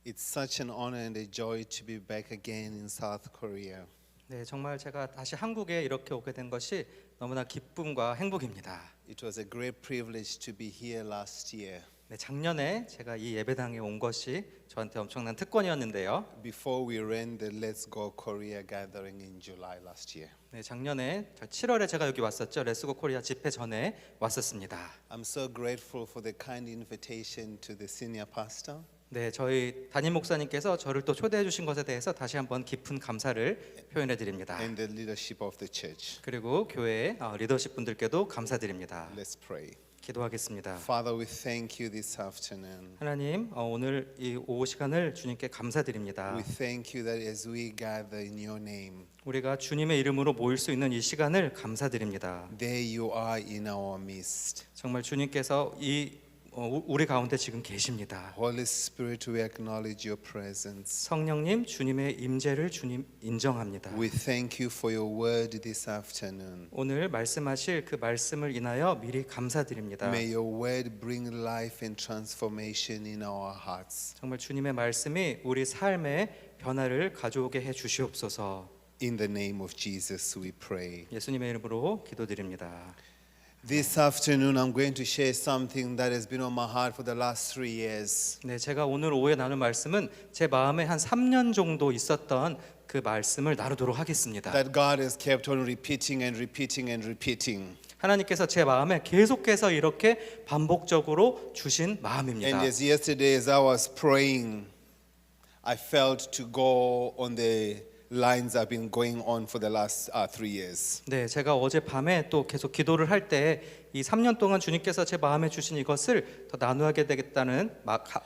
It's such an honor and a joy to be back again in South Korea. 네, 정말 제가 다시 한국에 이렇게 오게 된 것이 너무나 기쁨과 행복입니다. It was a great privilege to be here last year. 네, 작년에 제가 이 예배당에 온 것이 저한테 엄청난 특권이었는데요. Before we ran the Let's Go Korea gathering in July last year. 네, 작년에 7월에 제가 여기 왔었죠. 레츠고 코리아 집회 전에 왔었습니다. I'm so grateful for the kind invitation to the senior pastor. 네, 저희 담임 목사님께서 저를 또 초대해 주신 것에 대해서 다시 한번 깊은 감사를 표현해 드립니다. And the leadership of the church. 그리고 교회 리더십 분들께도 감사드립니다. Let's pray. 기도하겠습니다. Father, we thank you this afternoon. 하나님, 오늘 이 오후 시간을 주님께 감사드립니다. We thank you that as we gather in your name, 우리가 주님의 이름으로 모일 수 있는 이 시간을 감사드립니다. there you are in our midst. 정말 주님께서 우리 가운데 지금 계십니다. Holy Spirit, we acknowledge your presence. 성령님, 주님의 임재를 주님 인정합니다. We thank you for your word this afternoon. 오늘 말씀하실 그 말씀을 인하여 미리 감사드립니다. May your word bring life and transformation in our hearts. 정말 주님의 말씀이 우리 삶에 변화를 가져오게 해 주시옵소서. In the name of Jesus we pray. 예수님의 이름으로 기도드립니다. This afternoon I'm going to share something that has been on my heart for the last 3 years. 네, 제가 오늘 오후에 나눌 말씀은 제 마음에 한 3년 정도 있었던 그 말씀을 나누도록 하겠습니다. That God has kept on repeating and repeating and repeating. 하나님께서 제 마음에 계속해서 이렇게 반복적으로 주신 마음입니다. And as yesterday as I was praying, I felt to go on the lines I've been going on for the last 3 years. 네, 제가 어제 밤에 또 계속 기도를 할 때 이 3년 동안 주님께서 제 마음에 주신 이것을 더 나누게 되겠다는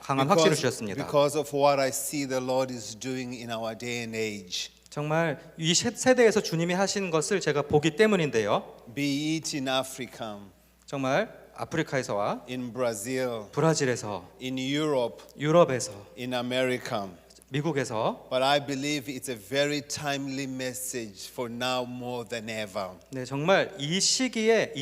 강한 확신을 주셨습니다. Because of what I see the Lord is doing in our day and age. 정말 이 세대에서 주님이 하신 것을 제가 보기 때문인데요. Be it in Africa, 정말 아프리카에서와 in Brazil, 브라질에서, in Europe, 유럽에서, in America. 미국에서, But I believe it's a very timely message for now more than ever. 네, 정말 이 시기에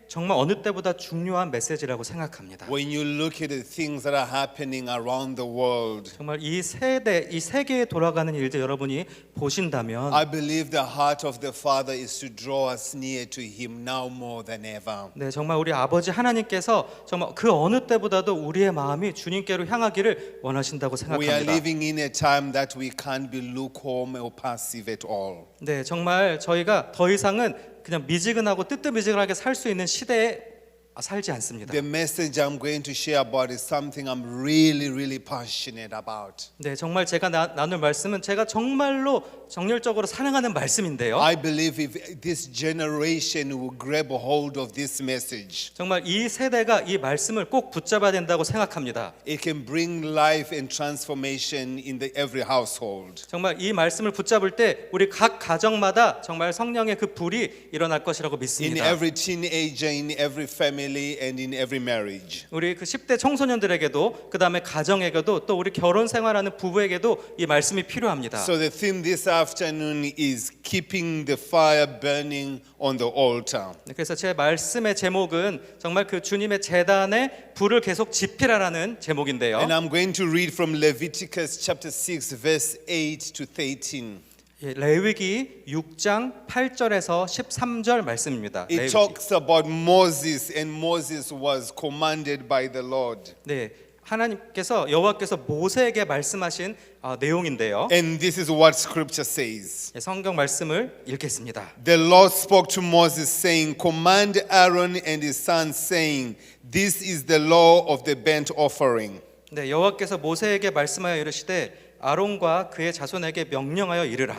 정말 어느 때보다 중요한 메시지라고 생각합니다. When you look at the things that are happening around the world, 정말 이 세계에 돌아가는 일들 여러분이 보신다면 I believe the heart of the Father is to draw us near to Him now more than ever. 네, 정말 우리 아버지 하나님께서 정말 그 어느 때보다도 우리의 마음이 주님께로 향하기를 원하신다고 We are 생각합니다. living in a time that we can't be lukewarm or passive at all. 네, 정말 저희가 더 이상은 그냥 미지근하고 뜨뜻미지근하게 살 수 있는 시대에 살지 않습니다. The message I'm going to share about is something I'm really passionate about. 네, 정말 제가 나눌 말씀은 제가 정말로 정열적으로 사랑하는 말씀인데요. I believe if this generation will grab a hold of this message, 정말 이 세대가 이 말씀을 꼭 붙잡아야 된다고 생각합니다. it can bring life and transformation in every household. 정말 이 말씀을 붙잡을 때 우리 각 가정마다 정말 성령의 그 불이 일어날 것이라고 In 믿습니다. every teenager, in every family, and in every marriage. 우리 그 10대 청소년들에게도 그 다음에 가정에게도 또 우리 결혼 생활하는 부부에게도 이 말씀이 필요합니다. So the theme this afternoon is keeping the fire burning on the altar. 그래서 제 말씀의 제목은 정말 그 주님의 제단에 불을 계속 지피라라는 제목인데요. And I'm going to read from Leviticus chapter 6 verse 8 to 13. 레위기 6장 8절에서 13절 말씀입니다. It talks about Moses, and Moses was commanded by the Lord. 네, 하나님께서 여호와께서 모세에게 말씀하신 내용인데요. And this is what scripture says. 성경 말씀을 읽겠습니다. The Lord spoke to Moses saying, Command Aaron and his sons saying, This is the law of the burnt offering. 네, 여호와께서 모세에게 말씀하여 이르시되 아론과 그의 자손에게 명령하여 이르라.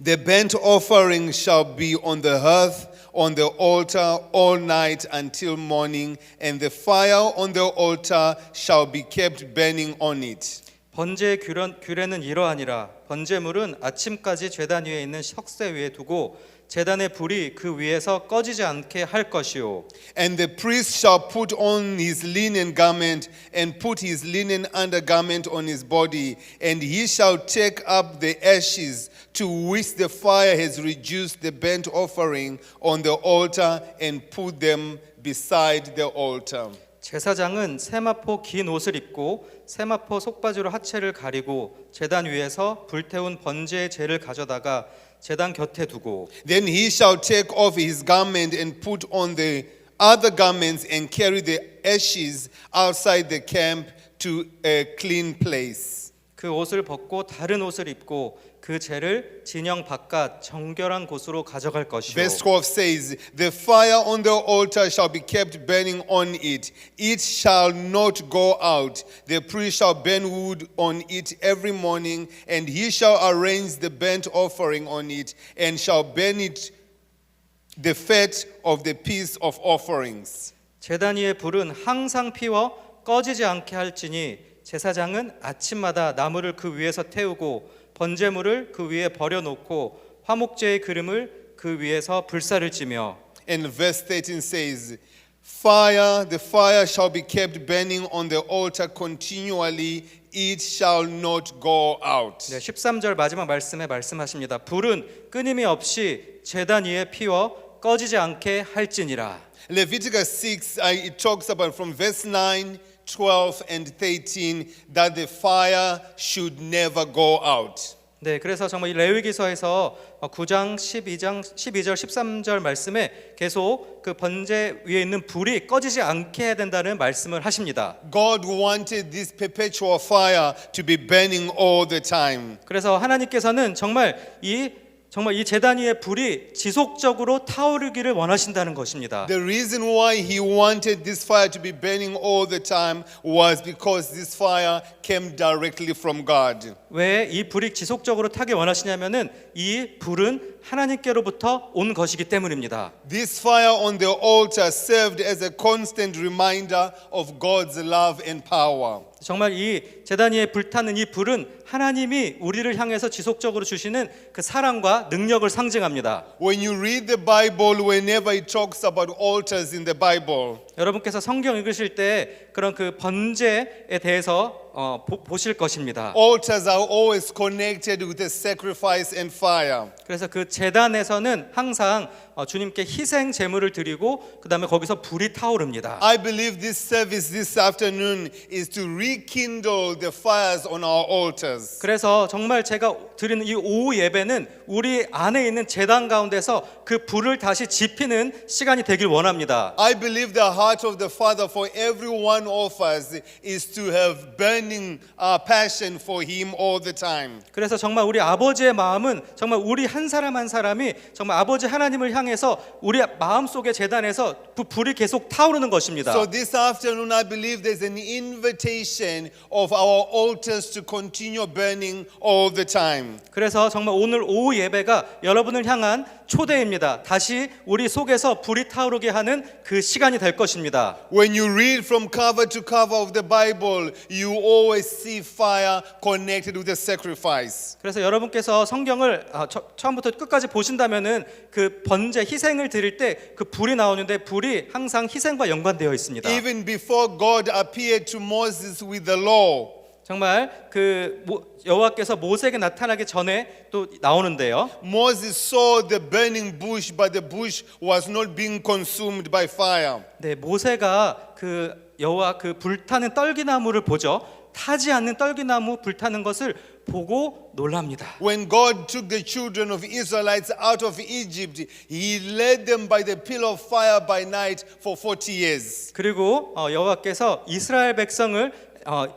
The burnt offering shall be on the hearth on the altar all night until morning, and the fire on the altar shall be kept burning on it. 번제의 규례는 이러하니라. 번제물은 아침까지 제단 위에 있는 석쇠 위에 두고 제단의 불이 그 위에서 꺼지지 않게 할 것이요. And the priest shall put on his linen garment and put his linen undergarment on his body, and he shall take up the ashes to which the fire has reduced the burnt offering on the altar and put them beside the altar. 제사장은 세마포 긴 옷을 입고 세마포 속바지로 하체를 가리고 제단 위에서 불태운 번제의 재를 가져다가 제단 곁에 두고 Then he shall take off his garment and put on the other garments and carry the ashes outside the camp to a clean place. 그 옷을 벗고 다른 옷을 입고 그 재를 진영 바깥 정결한 곳으로 가져갈 것이요. Verse 12 says, The fire on the altar shall be kept burning on it. It shall not go out. The priest shall burn wood on it every morning, and he shall arrange the burnt offering on it, and shall burn it the fat of the peace of offerings. 제단 위의 불은 항상 피워 꺼지지 않게 할지니 제사장은 아침마다 나무를 그 위에서 태우고 번제물을 그 위에 버려놓고 화목제의 기름을 그 위에서 불사를 찌며 And verse 13 says, the fire shall be kept burning on the altar continually, it shall not go out. 네, 13절 마지막 말씀에 말씀하십니다. 불은 끊임이 없이 제단 위에 피워 꺼지지 않게 할지니라. Leviticus 6, it talks about from verse 9, 12, and 13 that the fire should never go out. 네, 그래서 정말 이 레위기서에서 9장, 12절, 13절 말씀에 계속 그 번제 위에 있는 불이 꺼지지 않게 해야 된다는 말씀을 하십니다. God wanted this perpetual fire to be burning all the time. 그래서 하나님께서는 정말 이 제단 위에 불이 지속적으로 타오르기를 원하신다는 것입니다. The reason why he wanted this fire to be burning all the time was because this fire came directly from God. 왜 이 불이 지속적으로 타기 원하시냐면은 이 불은 하나님께로부터 온 것이기 때문입니다. This fire on the altar served as a constant reminder of God's love and power. 정말 이 제단 위에 불타는 이 불은 하나님이 우리를 향해서 지속적으로 주시는 그 사랑과 능력을 상징합니다. When you read the Bible, whenever it talks about altars in the Bible, 여러분께서 성경 읽으실 때 그런 그 번제에 대해서 보실 것입니다. altars are always connected with the sacrifice and fire. 그래서 그 제단에서는 항상 주님께 희생 제물을 드리고 그다음에 거기서 불이 타오릅니다. I believe this service this afternoon is to rekindle the fires on our altars. 그래서 정말 제가 드리는 이 오후 예배는 우리 안에 있는 제단 가운데서 그 불을 다시 지피는 시간이 되길 원합니다. I believe the heart of the Father for every one of us is to have burning passion for Him all the time. 그래서 정말 우리 아버지의 마음은 정말 우리 한 사람 한 사람이 정말 아버지 하나님을 향해서 우리 마음속의 제단에서 불이 계속 타오르는 것입니다. So this afternoon I believe there's an invitation of our altars to continue burning all the time. 그래서 정말 오늘 오후 예배가 여러분을 향한 초대입니다. 다시 우리 속에서 불이 타오르게 하는 그 시간이 될 것입니다. When you read from cover to cover of the Bible, you always see fire connected with the sacrifice. 그래서 여러분께서 성경을 처음부터 끝까지 보신다면은 그 번제 희생을 드릴 때 그 불이 나오는데 불이 항상 희생과 연관되어 있습니다. Even before God appeared to Moses with the law, 정말 그 여호와께서 모세에게 나타나기 전에 또 나오는데요. Moses saw the burning bush, but the bush was not being consumed by fire. 네, 모세가 그 여호와 그 불타는 떨기나무를 보죠. 타지 않는 떨기나무 불타는 것을 보고 놀랍니다. When God took the children of Israelites out of Egypt, He led them by the pillar of fire by night for 40 years. 그리고 여호와께서 이스라엘 백성을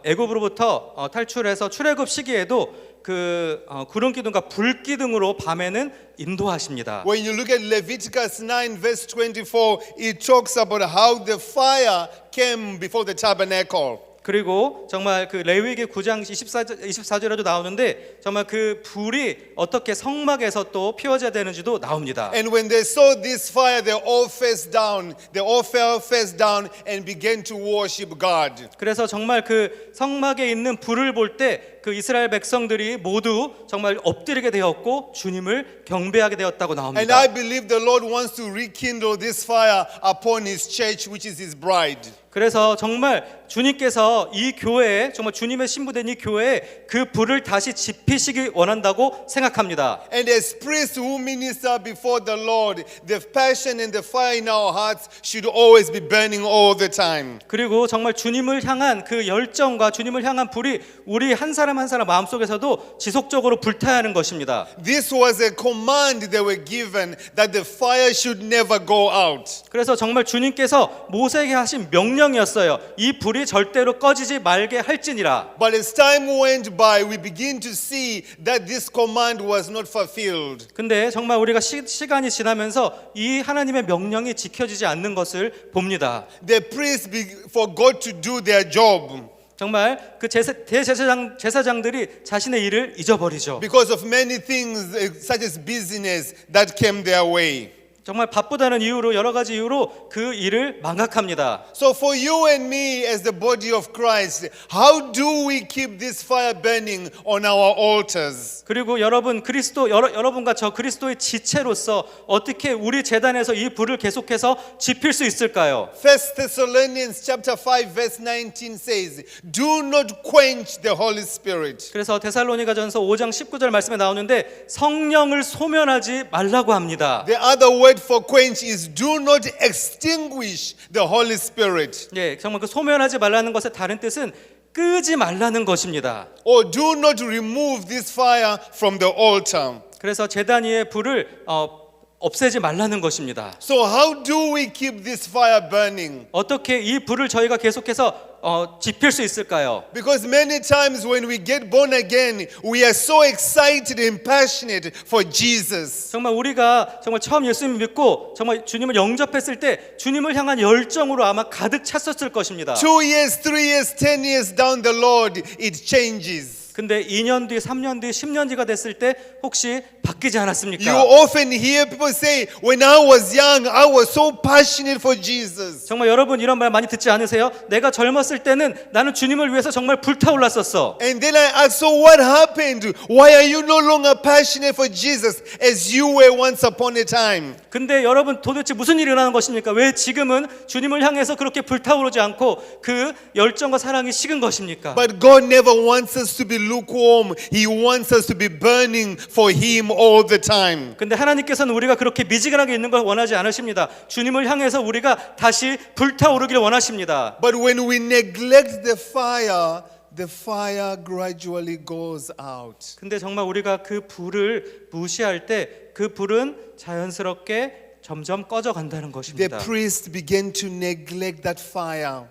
애굽으로부터 탈출해서 출애굽 시기에도 그 구름 기둥과 불 기둥으로 밤에는 인도하십니다. When you look at Leviticus 9 verse 24, it talks about how the fire came before the tabernacle. 그리고 정말 그 레위기 9장 24절에도 나오는데 정말 그 불이 어떻게 성막에서 또 피워져야 되는지도 나옵니다. And when they saw this fire, they all face down. They all fell face down and began to worship God. 그래서 정말 그 성막에 있는 불을 볼 때 그 이스라엘 백성들이 모두 정말 엎드리게 되었고 주님을 경배하게 되었다고 And 나옵니다. I believe the Lord wants to rekindle this fire upon His church, which is His bride. 그래서 정말 주님께서 이 교회에 정말 주님의 신부된 이 교회에 그 불을 다시 지피시기 원한다고 생각합니다. And as priests who minister before the Lord, the passion and the fire in our hearts should always be burning all the time. 그리고 정말 주님을 향한 그 열정과 주님을 향한 불이 우리 한 사람 한 사람 마음속에서도 지속적으로 불타야 하는 것입니다. This was a command they were given that the fire should never go out. 그래서 정말 주님께서 모세에게 하신 명령이었어요. 이 불이 절대로 꺼지지 말게 할지니라. But as time went by, we begin to see that this command was not fulfilled. 근데 정말 우리가 시간이 지나면서 이 하나님의 명령이 지켜지지 않는 것을 봅니다. The priests forgot to do their job 정말 그 제사장들이 자신의 일을 잊어버리죠. because of many things such as business that came their way. 정말 바쁘다는 이유로 여러 가지 이유로 그 일을 망각합니다. So for you and me as the body of Christ, how do we keep this fire burning on our altars? 그리고 여러분과 저 그리스도의 지체로서 어떻게 우리 제단에서 이 불을 계속해서 지필 수 있을까요? 1 Thessalonians chapter 5 verse 19 says, "Do not quench the Holy Spirit." 그래서 데살로니가전서 5장 19절 말씀에 나오는데 성령을 소멸하지 말라고 합니다. The other word for quench is do not extinguish the Holy Spirit. 예, 정말 그 소멸하지 말라는 것의 다른 뜻은 끄지 말라는 것입니다. Or do not remove this fire from the altar. 그래서 제단 위의 불을 없애지 말라는 것입니다. So how do we keep this fire burning? 어떻게 이 불을 저희가 계속해서 지필 수 있을까요? Because many times when we get born again, we are so excited and passionate for Jesus. 정말 우리가 정말 처음 예수님 믿고 정말 주님을 영접했을 때 주님을 향한 열정으로 아마 가득 찼었을 것입니다. 2 years, 3 years, 10 years down the Lord, it changes. 근데 2년 뒤, 3년 뒤, 10년 뒤가 됐을 때 혹시 바뀌지 않았습니까? You often hear people say, when I was young, I was so passionate for Jesus. 정말 여러분 이런 말 많이 듣지 않으세요? 내가 젊었을 때는 나는 주님을 위해서 정말 불타올랐었어. And then I ask, so what happened? Why are you no longer passionate for Jesus as you were once upon a time? 근데 여러분 도대체 무슨 일이 일어나는 것입니까? 왜 지금은 주님을 향해서 그렇게 불타오르지 않고 그 열정과 사랑이 식은 것입니까? But God never wants us to be lukewarm. He wants us to be burning for Him all the time. 근데 하나님께서는 우리가 그렇게 미지근하게 있는 걸 원하지 않으십니다. 주님을 향해서 우리가 다시 불타오르기를 원하십니다. But when we neglect the fire gradually goes out. 근데 정말 우리가 그 불을 무시할 때 그 불은 자연스럽게 점점 꺼져 간다는 The 것입니다. priests began to neglect that fire.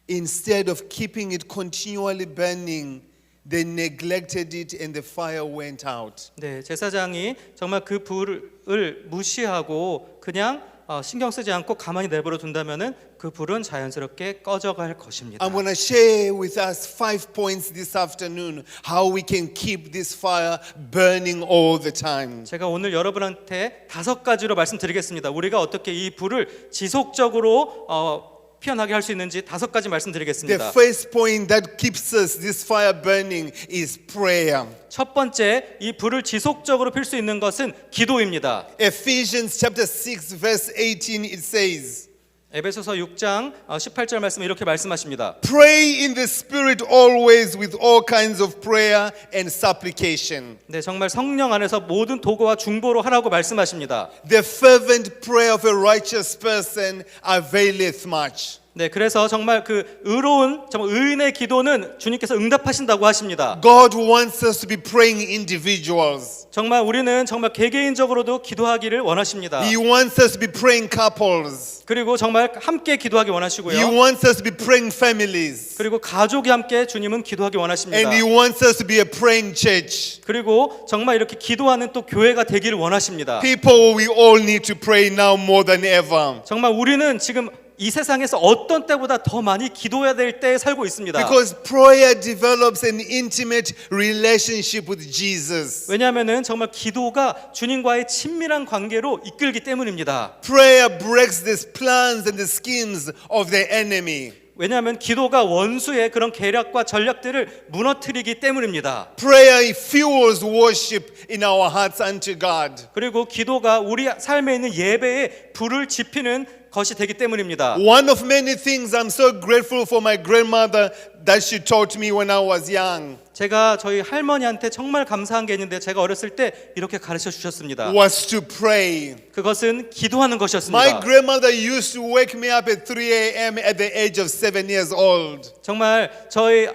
Instead of keeping it continually burning, they neglected it and the fire went out. 네, 제사장이 정말 그 불을 무시하고 그냥 신경 쓰지 않고 가만히 내버려 둔다면은 그 불은 자연스럽게 꺼져갈 것입니다. I'm going to share with us 5 points this afternoon how we can keep this fire burning all the time. 제가 오늘 여러분한테 5가지로 말씀드리겠습니다. 우리가 어떻게 이 불을 지속적으로 피어나게 할 수 있는지 5가지 The 말씀드리겠습니다. first point that keeps us this fire burning is prayer. 첫 번째, 이 불을 지속적으로 필 수 있는 것은 기도입니다. Ephesians chapter 6 verse 18 it says, 에베소서 6장 18절 말씀에 이렇게 말씀하십니다. Pray in the Spirit always with all kinds of prayer and supplication. 네, 정말 성령 안에서 모든 도구와 중보로 하라고 말씀하십니다. The fervent prayer of a righteous person availeth much. 네, 그래서 정말 그 정말 의인의 기도는 주님께서 응답하신다고 하십니다. God wants us to be praying individuals. 정말 우리는 정말 개개인적으로도 기도하기를 원하십니다. He wants us to be praying couples. 그리고 정말 함께 기도하기 He 원하시고요. wants us to be praying families. 그리고 가족이 함께 주님은 기도하기 원하십니다. And He wants us to be a praying church. 그리고 정말 이렇게 기도하는 또 교회가 되기를 원하십니다. People, we all need to pray now more than ever. 정말 우리는 지금 이 세상에서 어떤 때보다 더 많이 기도해야 될 때에 살고 있습니다. Because prayer develops an intimate relationship with Jesus. 왜냐하면은 정말 기도가 주님과의 친밀한 관계로 이끌기 때문입니다. Prayer breaks the plans and the schemes of the enemy. 왜냐하면 기도가 원수의 그런 계략과 전략들을 무너뜨리기 때문입니다. Prayer fuels worship in our hearts unto God. 그리고 기도가 우리 삶에 있는 예배에 불을 지피는 것이 되기 때문입니다. One of many things I'm so grateful for my grandmother that she taught me when I was young 제가 저희 할머니한테 정말 감사한 게 있는데 제가 어렸을 때 이렇게 가르쳐 주셨습니다. was to pray. 그것은 기도하는 My 것이었습니다. grandmother used to wake me up at 3 a.m. at the age of 7 years old. 정말 저희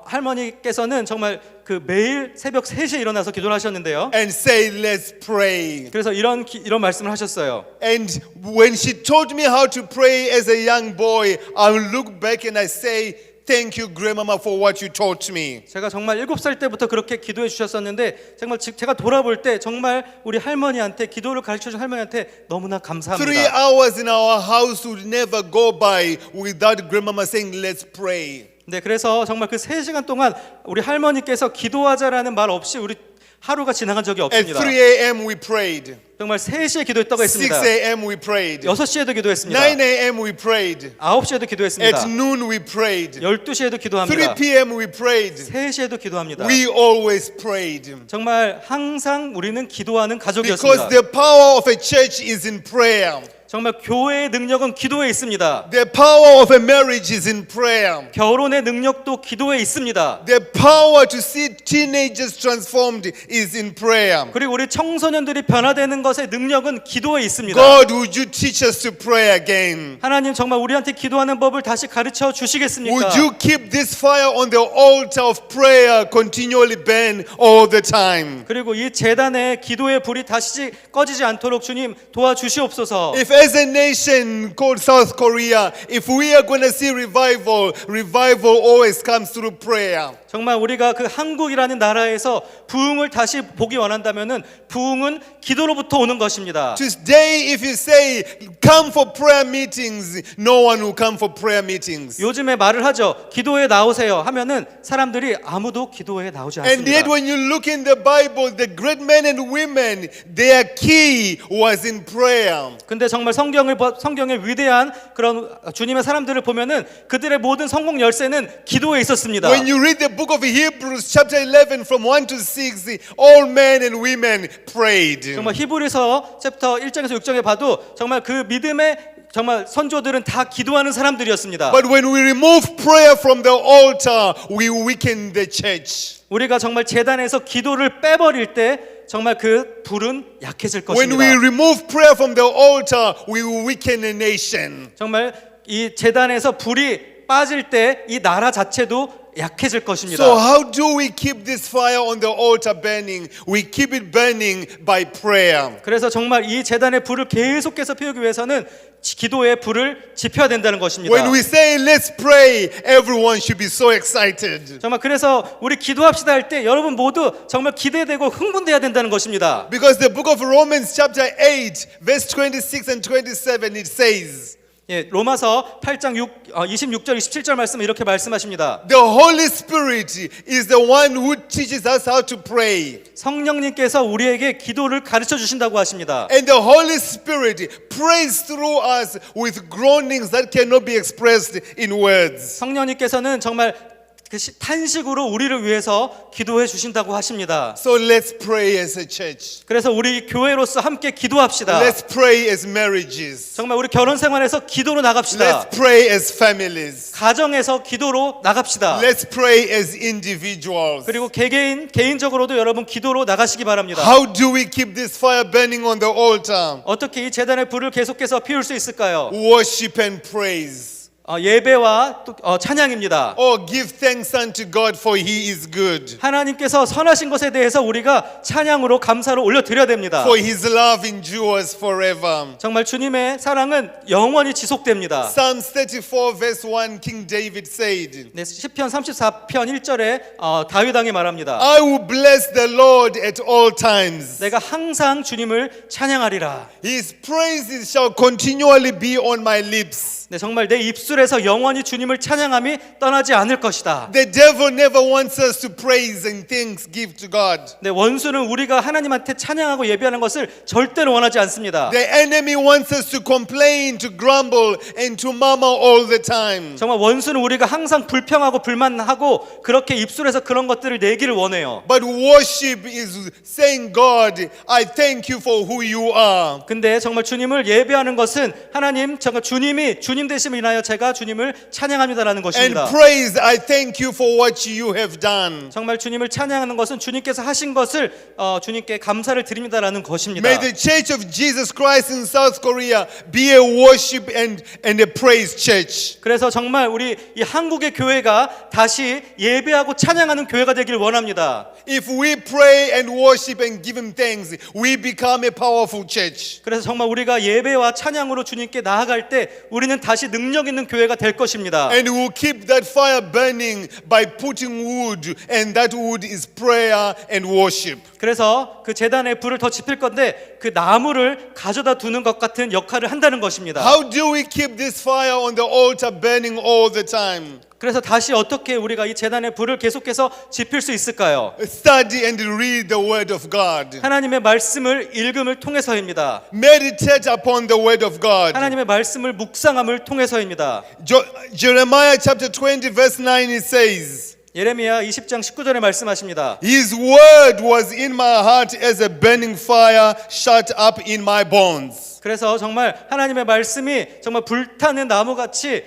할머니께서는 정말 그 매일 새벽 3시에 일어나서 기도를 하셨는데요. And say, let's pray. 그래서 이런 말씀을 하셨어요. And when she taught me how to pray as a young boy, I will look back and I say, thank you, grandmama, for what you taught me. 제가 정말 7살 때부터 그렇게 기도해 주셨었는데 정말 제가 돌아볼 때 정말 우리 할머니한테 기도를 가르쳐 준 할머니한테 너무나 3 감사합니다. hours in our house would never go by without grandmama saying, let's pray. 네, 그래서 정말 그 3시간 동안 우리 할머니께서 기도하자라는 말 없이 우리 하루가 지나간 적이 At 없습니다. 3 a.m. we prayed. 정말 3시에 기도했다고 6 했습니다. a.m. we prayed. 6시에도 기도했습니다. 9 a.m. we prayed. 9시에도 기도했습니다. At noon we prayed. 12시에도 3 기도합니다. p.m. we prayed. 3시에도 기도합니다. We always prayed. 정말 항상 우리는 기도하는 Because 가족이었습니다. the power of a church is in prayer. 정말 교회의 능력은 기도에 있습니다. The power of a marriage is in prayer. 결혼의 능력도 기도에 있습니다. The power to see teenagers transformed is in prayer. 그리고 우리 청소년들이 변화되는 것의 능력은 기도에 있습니다. God, would you teach us to pray again? 하나님 정말 우리한테 기도하는 법을 다시 가르쳐 주시겠습니까? Would you keep this fire on the altar of prayer continually burn all the time? 그리고 이 제단에 기도의 불이 다시 꺼지지 않도록 주님 도와주시옵소서. If as a nation called South Korea, if we are going to see revival, revival always comes through prayer. 정말 우리가 그 한국이라는 나라에서 부흥을 다시 보기 원한다면은 부흥은 기도로부터 오는 것입니다. Today, if you say, come for prayer meetings, no one will come for prayer meetings. 요즘에 말을 하죠. 기도에 나오세요 하면은 사람들이 아무도 기도에 나오지 And yet 않습니다. when you look in the Bible, the great men and women, their key was in prayer. 근데 정말 성경의 위대한 그런 주님의 사람들을 보면은 그들의 모든 성공 열쇠는 기도에 있었습니다. When you read the book of Hebrews, chapter 11, from 1 to 6, all men and women prayed. 정말 히브리서 챕터 1장에서 6장에 봐도 정말 그 믿음의 정말 선조들은 다 기도하는 사람들이었습니다. But when we remove prayer from the altar, we weaken the church. 우리가 정말 제단에서 기도를 빼버릴 때 정말 그 불은 약해질 When 것입니다. we remove prayer from the altar, we will weaken a nation. 정말 이 제단에서 불이 빠질 때 이 나라 자체도 약해질 것입니다. So how do we keep this fire on the altar burning? We keep it burning by prayer. 그래서 정말 이 제단의 불을 계속해서 피우기 위해서는 기도의 불을 지펴야 된다는 것입니다. When we say let's pray, everyone should be so excited. 정말 그래서 우리 기도합시다 할 때 여러분 모두 정말 기대되고 흥분돼야 된다는 것입니다. Because the book of Romans chapter 8 verse 26 and 27 it says, 예, 로마서 8장 26절 27절 말씀 이렇게 말씀하십니다. the Holy Spirit is the one who teaches us how to pray. 성령님께서 우리에게 기도를 가르쳐 주신다고 하십니다. And the Holy Spirit prays through us with groanings that cannot be expressed in words. 성령님께서는 정말 그 탄식으로 우리를 위해서 기도해 주신다고 하십니다. So let's pray as a church. 그래서 우리 교회로서 함께 기도합시다. Let's pray as marriages. 정말 우리 결혼 생활에서 기도로 나갑시다. Let's pray as families. 가정에서 기도로 나갑시다. Let's pray as individuals. 그리고 개인적으로도 여러분 기도로 나가시기 바랍니다. How do we keep this fire burning on the altar? 어떻게 이 제단의 불을 계속해서 피울 수 있을까요? Worship and praise. 예배와 또 찬양입니다. Oh, give thanks unto God for He is good. 하나님께서 선하신 것에 대해서 우리가 찬양으로 감사로 올려드려야 됩니다. For His love endures forever. 정말 주님의 사랑은 영원히 지속됩니다. Psalms 34 verse 1, King David said, 네, 시편 34편 1절에 다윗 왕이 말합니다. I will bless the Lord at all times. 내가 항상 주님을 찬양하리라. His praises shall continually be on my lips. 네, 정말 내 입술에서 영원히 주님을 찬양함이 떠나지 않을 것이다. The devil never wants us to praise and thanksgive to God. 네, 원수는 우리가 하나님한테 찬양하고 예배하는 것을 절대로 원하지 않습니다. The enemy wants us to complain, to grumble, and to murmur all the time. 정말 원수는 우리가 항상 불평하고 불만하고 그렇게 입술에서 그런 것들을 내기를 원해요. But worship is saying, God, I thank you for who you are. 근데 정말 주님을 예배하는 것은 하나님, 정말 주님 되심을 인하여 제가 주님을 찬양합니다라는 And 것입니다. praise, I thank you for what you have done. 정말 주님을 찬양하는 것은 주님께서 하신 것을 주님께 감사를 드립니다라는 것입니다. May the Church of Jesus Christ in South Korea be a worship and a praise church. 그래서 정말 우리 이 한국의 교회가 다시 예배하고 찬양하는 교회가 되길 원합니다. If we pray and worship and give Him thanks, we become a powerful church. 그래서 정말 우리가 예배와 찬양으로 주님께 나아갈 때 우리는 다시 능력 있는 교회가 될 것입니다. And we'll keep that fire burning by putting wood, and that wood is prayer and worship. 그래서 그 제단에 불을 더 지필 건데 그 나무를 가져다 두는 것 같은 역할을 한다는 것입니다. How do we keep this fire on the altar burning all the time? 그래서 다시 어떻게 우리가 이 제단에 불을 계속해서 지필 수 있을까요? Study and read the word of God. 하나님의 말씀을 읽음을 통해서입니다. Meditate upon the word of God. 하나님의 말씀을 묵상함을 통해서입니다. Jeremiah chapter 20 verse 9 it says, 예레미야 20장 19절에 말씀하십니다. His word was in my heart as a burning fire shut up in my bones. 그래서 정말 하나님의 말씀이 정말 불타는 나무같이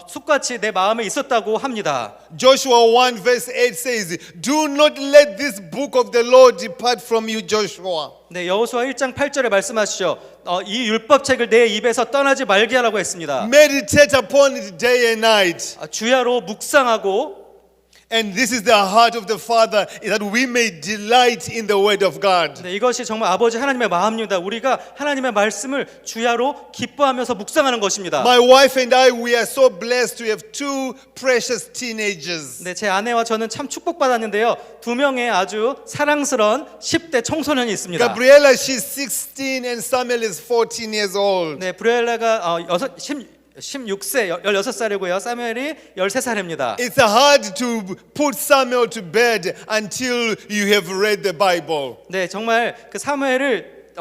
숲같이 내 마음에 있었다고 합니다. Joshua 1 verse 8 says, Do not let this book of the law depart from you, Joshua. 네, 여호수아 1장 8절에 말씀하시죠. 이 율법책을 내 입에서 떠나지 말게 하라고 했습니다. Meditate upon it day and night. 주야로 묵상하고 And this is the heart of the Father, that we may delight in the word of God. 네, 이것이 정말 아버지 하나님의 마음입니다. 우리가 하나님의 말씀을 주야로 기뻐하면서 묵상하는 것입니다. My wife and I, we are so blessed to have two precious teenagers. 네, 제 아내와 저는 참 축복받았는데요. 두 명의 아주 사랑스러운 10대 청소년이 있습니다. Gabriella, she's 16 and Samuel is 14 years old. 네, 브루엘라가 16세, 16살이고요. 사무엘이 13살입니다. It's hard to put Samuel to bed until you have read the Bible. 네, 정말 그 사무엘을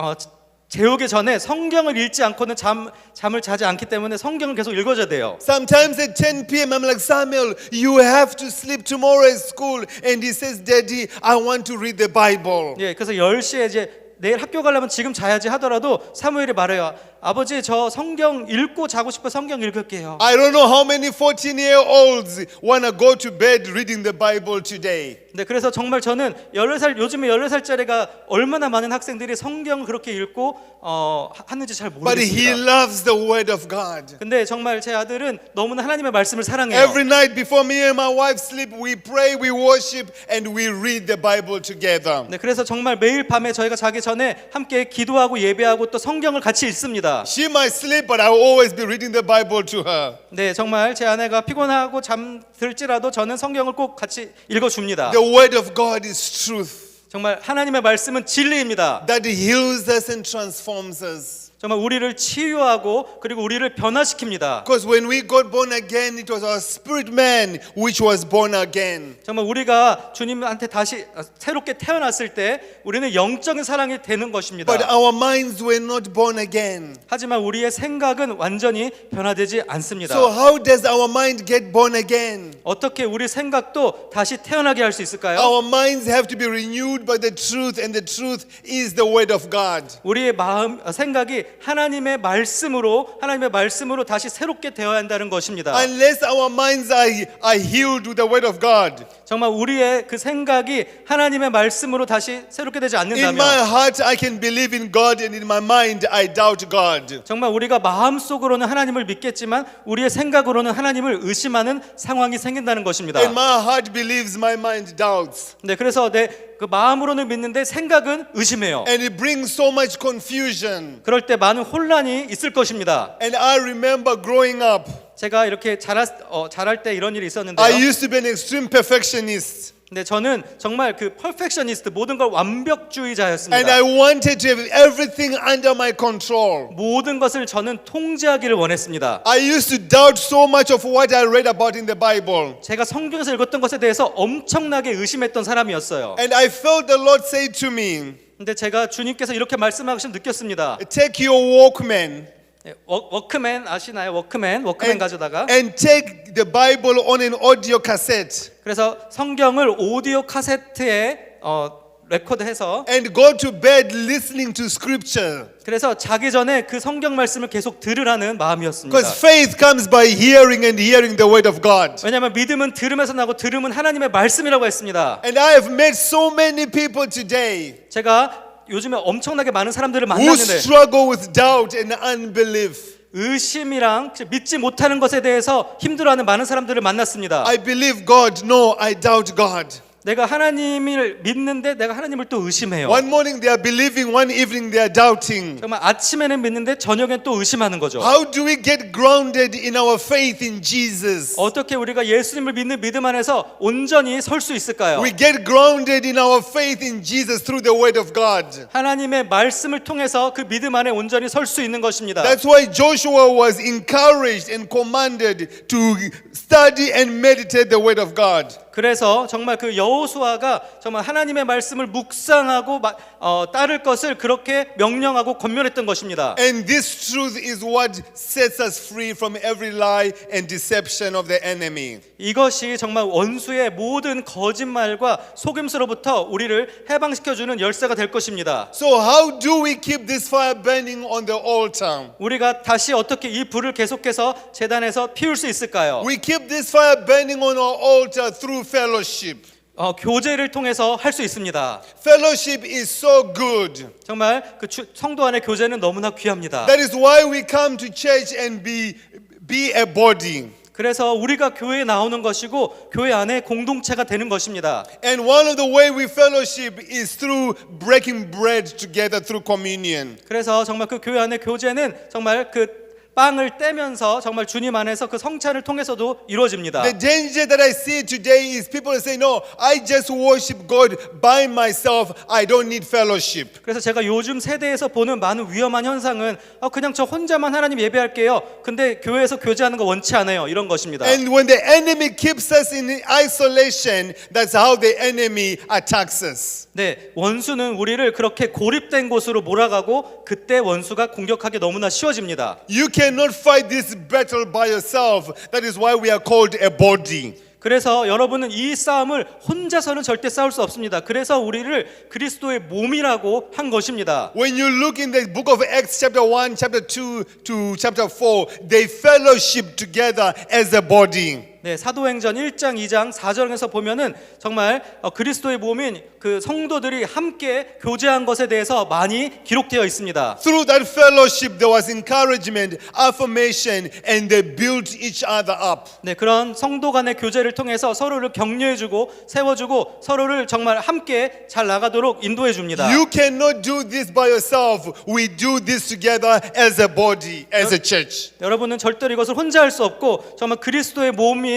재우기 전에 성경을 읽지 않고는 잠을 자지 않기 때문에 성경을 계속 읽어줘야 돼요. Sometimes at 10 p.m. I'm like, Samuel, you have to sleep tomorrow at school. And he says, Daddy, I want to read the Bible. 예, 그래서 10시에 이제 내일 학교 가려면 지금 자야지 하더라도 사무엘이 말해요. 아버지, 저 성경 읽고 자고 싶어 성경 읽을게요. I don't know how many 14-year-olds want to go to bed reading the Bible today. 네, 그래서 정말 저는 요즘에 14살짜리가 얼마나 많은 학생들이 성경을 그렇게 읽고 하는지 잘 But he 모르겠습니다. loves the word of God. 근데 정말 제 아들은 너무나 하나님의 말씀을 사랑해요. Every night before me and my wife sleep, we pray, we worship, and we read the Bible together. 네, 그래서 정말 매일 밤에 저희가 자기 전에 함께 기도하고 예배하고 또 성경을 같이 읽습니다. She might sleep, but I will always be reading the Bible to her. 네, 정말 제 아내가 피곤하고 잠들지라도 저는 성경을 꼭 같이 읽어줍니다. The word of God is truth 정말 하나님의 말씀은 진리입니다. that heals us and transforms us. 정말 우리를 치유하고 그리고 우리를 변화시킵니다. Because when we got born again, it was our spirit man which was born again. 정말 우리가 주님한테 다시 새롭게 태어났을 때 우리는 영적인 사랑이 되는 것입니다. But our minds were not born again. 하지만 우리의 생각은 완전히 변화되지 않습니다. So how does our mind get born again? 어떻게 우리 생각도 다시 태어나게 할 수 있을까요? Our minds have to be renewed by the truth, and the truth is the word of God. 우리의 생각이 하나님의 말씀으로 다시 새롭게 되어야 한다는 것입니다. Unless our minds are healed with the word of God. 정말 우리의 그 생각이 하나님의 말씀으로 다시 새롭게 되지 In my 않는다면 heart I can believe in God, and in my mind I doubt God. 정말 우리가 마음속으로는 하나님을 믿겠지만 우리의 생각으로는 하나님을 의심하는 상황이 생긴다는 것입니다. And my heart believes, my mind doubts. 네, 그래서 내 그 마음으로는 믿는데 생각은 의심해요. And it brings so much confusion. 그럴 때 많은 혼란이 있을 것입니다. And I remember growing up, 제가 이렇게 자랄 때 이런 일이 I 있었는데요. used to be an extreme perfectionist. 근데 저는 정말 그 퍼펙셔니스트, 모든 걸 And 완벽주의자였습니다. I wanted to have everything under my control. 모든 것을 저는 통제하기를 원했습니다. I used to doubt so much of what I read about in the Bible. 제가 성경에서 읽었던 것에 대해서 엄청나게 의심했던 사람이었어요. And I felt the Lord say to me, 근데 제가 주님께서 이렇게 말씀하시면 느꼈습니다. take your Walkman 워크맨 아시나요? 워크맨 가져다가 and take the Bible on an audio cassette 그래서 성경을 오디오 카세트에 레코드해서 and go to bed listening to scripture. 그래서 자기 전에 그 성경 말씀을 계속 들으라는 마음이었습니다. Because faith comes by hearing and hearing the word of God. 왜냐하면 믿음은 들음에서 나고 들음은 하나님의 말씀이라고 했습니다. And I have met so many people today 제가 요즘에 엄청나게 많은 사람들을 who 만났는데 struggle with doubt and unbelief. 의심이랑 믿지 못하는 것에 대해서 힘들어하는 많은 사람들을 만났습니다. I believe God. No, I doubt God. 내가 하나님을 믿는데 내가 하나님을 또 의심해요. One morning they are believing, one evening they are doubting. 정말 아침에는 믿는데 저녁엔 또 의심하는 거죠. How do we get grounded in our faith in Jesus? 어떻게 우리가 예수님을 믿는 믿음 안에서 온전히 설 수 있을까요? We get grounded in our faith in Jesus through the word of God. 하나님의 말씀을 통해서 그 믿음 안에 온전히 설 수 있는 것입니다. That's why Joshua was encouraged and commanded to study and meditate the word of God. 그래서 정말 그 여호수아가 정말 하나님의 말씀을 묵상하고 따를 것을 그렇게 명령하고 권면했던 것입니다. And this truth is what sets us free from every lie and deception of the enemy. 이것이 정말 원수의 모든 거짓말과 속임수로부터 우리를 해방시켜주는 열쇠가 될 것입니다. So how do we keep this fire burning on the altar? 우리가 다시 어떻게 이 불을 계속해서 제단에서 피울 수 있을까요? We keep this fire burning on our altar through fellowship. 교제를 통해서 할 수 있습니다. Fellowship is so good. 정말 그 성도 안의 교제는 너무나 귀합니다. That is why we come to church and be a body. 그래서 우리가 교회에 나오는 것이고 교회 안에 공동체가 되는 것입니다. And one of the way we fellowship is through breaking bread together through communion. 그래서 정말 그 교회 안의 교제는 정말 그 빵을 떼면서 정말 주님 안에서 그 성찬을 통해서도 이루어집니다. The danger that I see today is people say, no, I just worship God by myself. I don't need fellowship. 그래서 제가 요즘 세대에서 보는 많은 위험한 현상은 그냥 저 혼자만 하나님 예배할게요. 근데 교회에서 교제하는 거 원치 않아요. 이런 것입니다. And when the enemy keeps us in isolation, that's how the enemy attacks us. 네, 원수는 우리를 그렇게 고립된 곳으로 몰아가고 그때 원수가 공격하기 너무나 쉬워집니다. You cannot fight this battle by yourself. That is why we are called a body. 그래서 여러분은 이 싸움을 혼자서는 절대 싸울 수 없습니다. 그래서 우리를 그리스도의 몸이라고 한 것입니다. When you look in the book of Acts chapter 1, chapter 2 to chapter 4, they fellowship together as a body. 네, 사도행전 1장, 2장, 4절에서 보면은 정말 그리스도의 몸인 그 성도들이 함께 교제한 것에 대해서 많이 기록되어 있습니다. Through that fellowship, there was encouragement, affirmation, and they built each other up. 네, 그런 성도 간의 교제를 통해서 서로를 격려해주고 세워주고 서로를 정말 함께 잘 나가도록 인도해줍니다. You cannot do this by yourself. We do this together as a body, as a church. 여러분은 절대로 이것을 혼자 할 수 없고 정말 그리스도의 몸인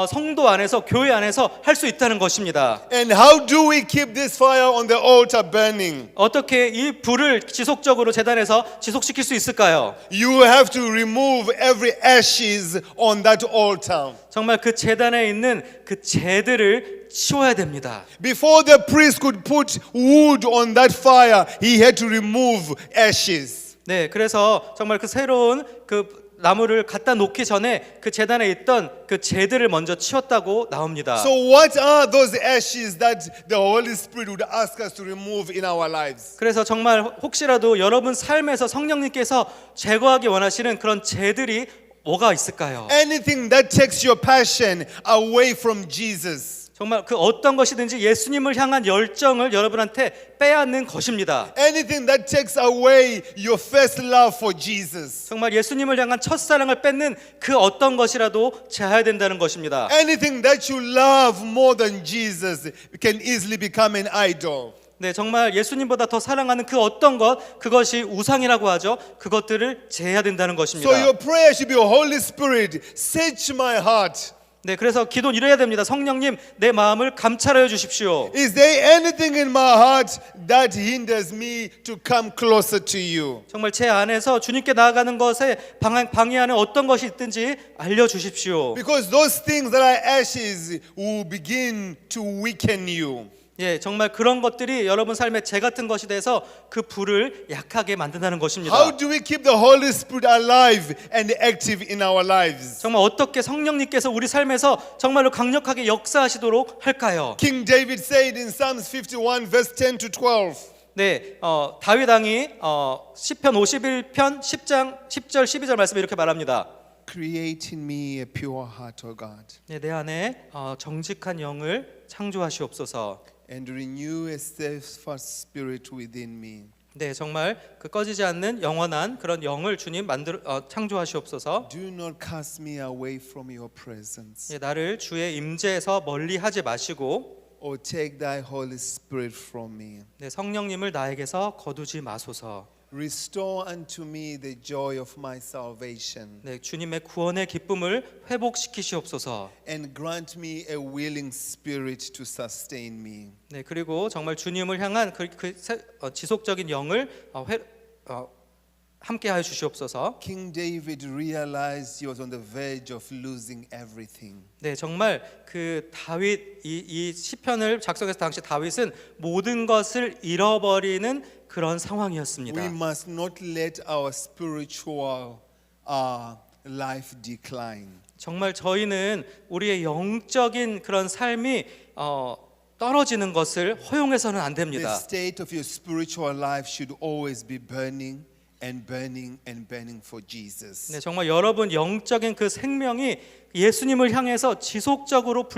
성도 안에서 교회 안에서 할 수 있다는 것입니다. And how do we keep this fire on the altar burning? 어떻게 이 불을 지속적으로 제단에서 지속시킬 수 있을까요? You have to remove every ashes on that altar. 정말 그 제단에 있는 그 재들을 치워야 됩니다. Before the priest could put wood on that fire, he had to remove ashes. 네, 그래서 정말 그 새로운 그 나무를 갖다 놓기 전에 그 제단에 있던 그 재들을 먼저 치웠다고 나옵니다. So what are those ashes that the Holy Spirit would ask us to remove in our lives? 그래서 정말 혹시라도 여러분 삶에서 성령님께서 제거하기 원하시는 그런 재들이 뭐가 있을까요? Anything that takes your passion away from Jesus. 정말 그 어떤 것이든지 예수님을 향한 열정을 여러분한테 빼앗는 것입니다. Anything that takes away your first love for Jesus. 정말 예수님을 향한 첫사랑을 뺏는 그 어떤 것이라도 제하야 된다는 것입니다. Anything that you love more than Jesus can easily become an idol. 네, 정말 예수님보다 더 사랑하는 그 어떤 것, 그것이 우상이라고 하죠. 그것들을 제해야 된다는 것입니다. So your prayer should be, Holy Spirit, search my heart. 네, 그래서 기도는 이래야 됩니다. 성령님, 내 마음을 감찰하여 주십시오. Is there anything in my heart that hinders me to come closer to you? 정말 제 안에서 주님께 나아가는 것에 방해하는 어떤 것이 있든지 알려 주십시오. Because those things that are ashes will begin to weaken you. 예, 정말 그런 것들이 여러분 삶에 재 같은 것이 돼서 그 불을 약하게 만든다는 것입니다. How do we keep the Holy Spirit alive and active in our lives? 정말 어떻게 성령님께서 우리 삶에서 정말로 강력하게 역사하시도록 할까요? King David said in Psalms 51 verse 10 to 12. 네, 다윗 왕이 시편 51편 10장 10절 12절 말씀에 이렇게 말합니다. Create in me a pure heart, O God, 네, 내 안에 정직한 영을 창조하시옵소서. and renew a steadfast spirit within me. 네, 정말 그 꺼지지 않는 영원한 그런 영을 주님 창조하시옵소서. Do not cast me away from your presence, 예, 나를 주의 임재에서 멀리하지 마시고 or take thy Holy Spirit from me. 네, 성령님을 나에게서 거두지 마소서. Restore unto me the joy of my salvation, 네, 주님의 구원의 기쁨을 회복시키시옵소서. and grant me a willing spirit to sustain me. 네, 그리고 정말 주님을 향한 지속적인 영을 함께하여 주시옵소서. King David realized he was on the verge of losing everything. 네, 정말 그 다윗 이 시편을 작성했을 당시 다윗은 모든 것을 잃어버리는 그런 상황이었습니다. We must not let our spiritual life decline. 정말 저희는 우리의 영적인 그런 삶이 떨어지는 것을 허용해서는 안 The 됩니다. state of your spiritual life should always be burning and burning and burning for Jesus. 네, 정말 여러분 영적인 그 생명이 예수님을 향해서 지속적으로